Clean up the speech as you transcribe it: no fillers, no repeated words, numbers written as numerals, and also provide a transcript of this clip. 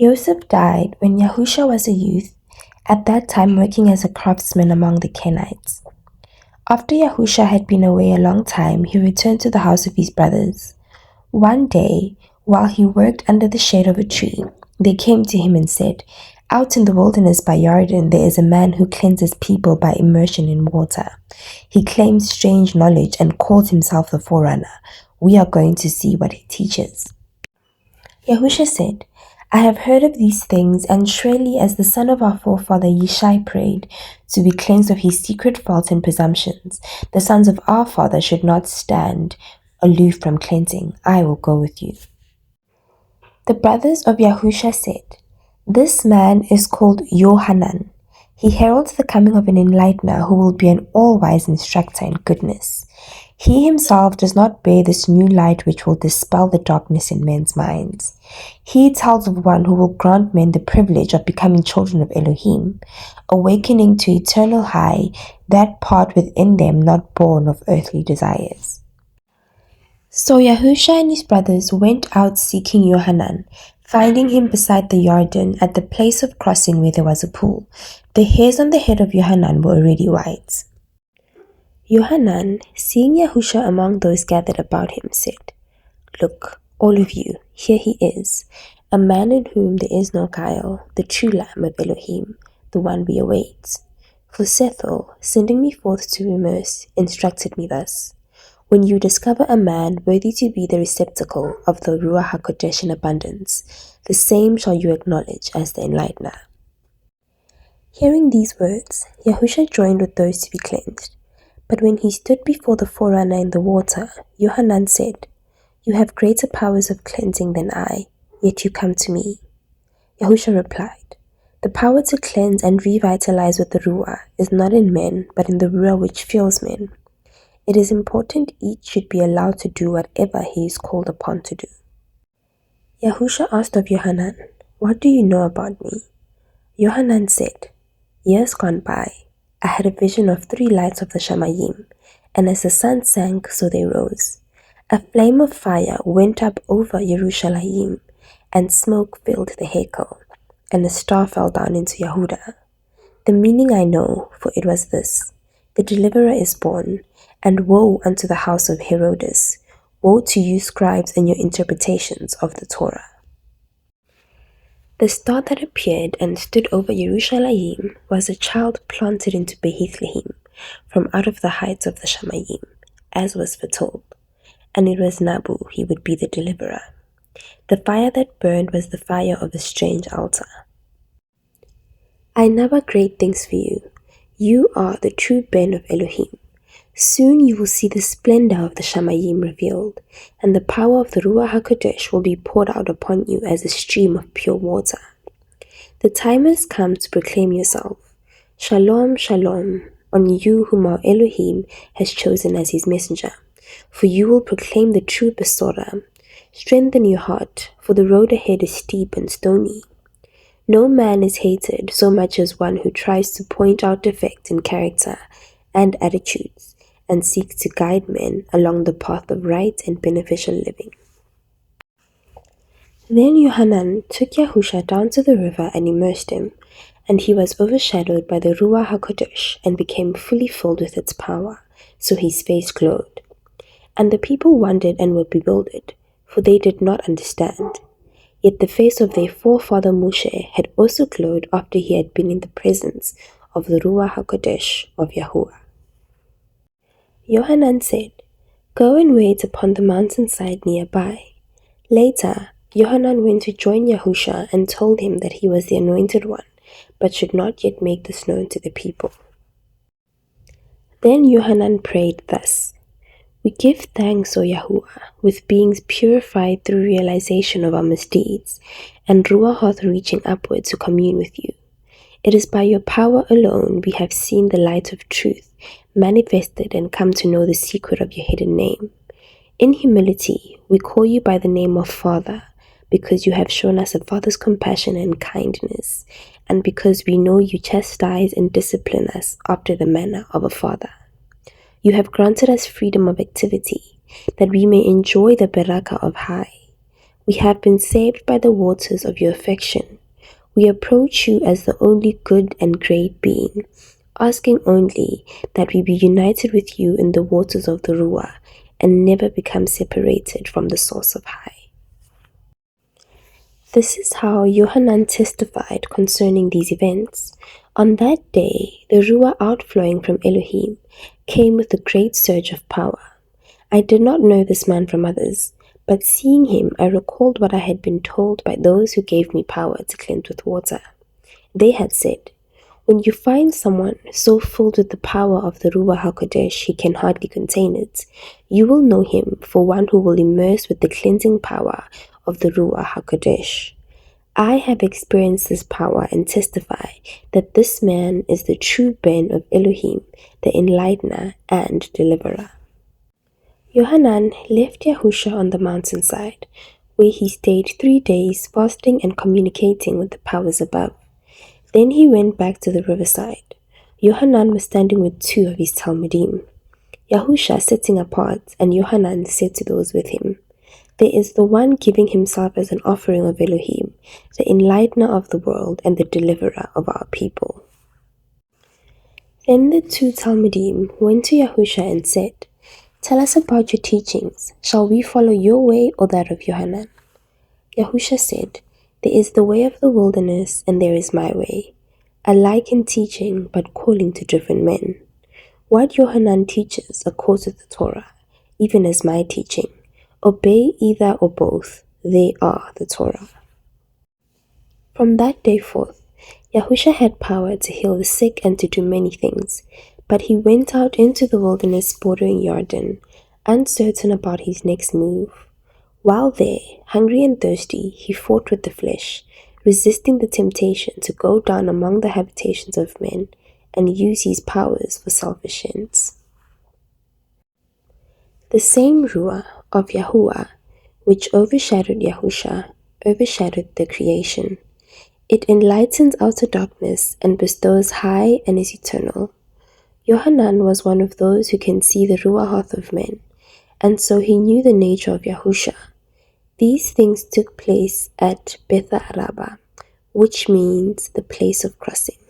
Joseph died when Yahusha was a youth, at that time working as a craftsman among the Kenites. After Yahusha had been away a long time, he returned to the house of his brothers. One day, while he worked under the shade of a tree, they came to him and said, "Out in the wilderness by Jordan there is a man who cleanses people by immersion in water. He claims strange knowledge and calls himself the forerunner. We are going to see what he teaches." Yahusha said, "I have heard of these things, and surely as the son of our forefather Yishai prayed to be cleansed of his secret faults and presumptions, the sons of our father should not stand aloof from cleansing. I will go with you." The brothers of Yahusha said, "This man is called Yohanan. He heralds the coming of an enlightener who will be an all-wise instructor in goodness. He himself does not bear this new light which will dispel the darkness in men's minds. He tells of one who will grant men the privilege of becoming children of Elohim, awakening to eternal high, that part within them not born of earthly desires." So Yahusha and his brothers went out seeking Yohanan, finding him beside the Jordan at the place of crossing where there was a pool. The hairs on the head of Yohanan were already white. Yohanan, seeing Yahusha among those gathered about him, said, "Look, all of you, here he is, a man in whom there is no guile, the true Lamb of Elohim, the one we await. For Sethel, sending me forth to immerse, instructed me thus: when you discover a man worthy to be the receptacle of the Ruach HaKodesh in abundance, the same shall you acknowledge as the enlightener." Hearing these words, Yahusha joined with those to be cleansed. But when he stood before the forerunner in the water, Yohanan said, "You have greater powers of cleansing than I, yet you come to me." Yahusha replied, "The power to cleanse and revitalize with the Ruach is not in men, but in the Ruach which fills men. It is important each should be allowed to do whatever he is called upon to do." Yahusha asked of Yohanan, "What do you know about me?" Yohanan said, "Years gone by, I had a vision of 3 lights of the Shamayim, and as the sun sank, so they rose. A flame of fire went up over Yerushalayim, and smoke filled the Hekel, and a star fell down into Yehuda. The meaning I know, for it was this: the deliverer is born, and woe unto the house of Herodes! Woe to you scribes and your interpretations of the Torah." The star that appeared and stood over Yerushalayim was a child planted into Bethlehem from out of the heights of the Shamayim, as was foretold. And it was Nabu, he would be the deliverer. The fire that burned was the fire of a strange altar. I number great things for you. You are the true Ben of Elohim. Soon you will see the splendor of the Shamayim revealed, and the power of the Ruach HaKodesh will be poured out upon you as a stream of pure water. The time has come to proclaim yourself. Shalom, shalom, on you whom our Elohim has chosen as his messenger. For you will proclaim the true Besorah. Strengthen your heart, for the road ahead is steep and stony. No man is hated so much as one who tries to point out defects in character and attitudes, and seeks to guide men along the path of right and beneficial living." Then Yohanan took Yahusha down to the river and immersed him, and he was overshadowed by the Ruach HaKodesh and became fully filled with its power, so his face glowed. And the people wondered and were bewildered, for they did not understand. Yet the face of their forefather Moshe had also glowed after he had been in the presence of the Ruach HaKodesh of Yahuwah. Yohanan said, "Go and wait upon the mountainside nearby." Later, Yohanan went to join Yahusha and told him that he was the anointed one, but should not yet make this known to the people. Then Yohanan prayed thus: "We give thanks, O Yahuwah, with beings purified through realization of our misdeeds, and Ruach heart reaching upward to commune with you. It is by your power alone we have seen the light of truth manifested and come to know the secret of your hidden name. In humility, we call you by the name of Father, because you have shown us a father's compassion and kindness, and because we know you chastise and discipline us after the manner of a father. You have granted us freedom of activity, that we may enjoy the barakah of high. We have been saved by the waters of your affection. We approach you as the only good and great being, asking only that we be united with you in the waters of the Ruah and never become separated from the source of high. This is how Yohanan testified concerning these events. On that day, the Ruah outflowing from Elohim came with a great surge of power. I did not know this man from others, but seeing him, I recalled what I had been told by those who gave me power to cleanse with water. They had said, "When you find someone so filled with the power of the Ruach HaKodesh he can hardly contain it, you will know him for one who will immerse with the cleansing power of the Ruach HaKodesh." I have experienced this power and testify that this man is the true Ben of Elohim, the enlightener and deliverer. Yohanan left Yahusha on the mountainside, where he stayed 3 days fasting and communicating with the powers above. Then he went back to the riverside. Yohanan was standing with 2 of his Talmudim, Yahusha sitting apart, and Yohanan said to those with him, "There is the one giving himself as an offering of Elohim, the enlightener of the world and the deliverer of our people." Then the 2 Talmudim went to Yahusha and said, "Tell us about your teachings. Shall we follow your way or that of Yohanan?" Yahusha said, "There is the way of the wilderness and there is my way, alike in teaching but calling to different men. What Yohanan teaches accords with the Torah, even as my teaching. Obey either or both, they are the Torah." From that day forth, Yahusha had power to heal the sick and to do many things, but he went out into the wilderness bordering Jordan, uncertain about his next move. While there, hungry and thirsty, he fought with the flesh, resisting the temptation to go down among the habitations of men and use his powers for selfish ends. The same Ruah of Yahuwah, which overshadowed Yahusha, overshadowed the creation. It enlightens outer darkness and bestows high and is eternal. Yohanan was one of those who can see the Ruahoth of men, and so he knew the nature of Yahusha. These things took place at Beth Araba, which means the place of crossing.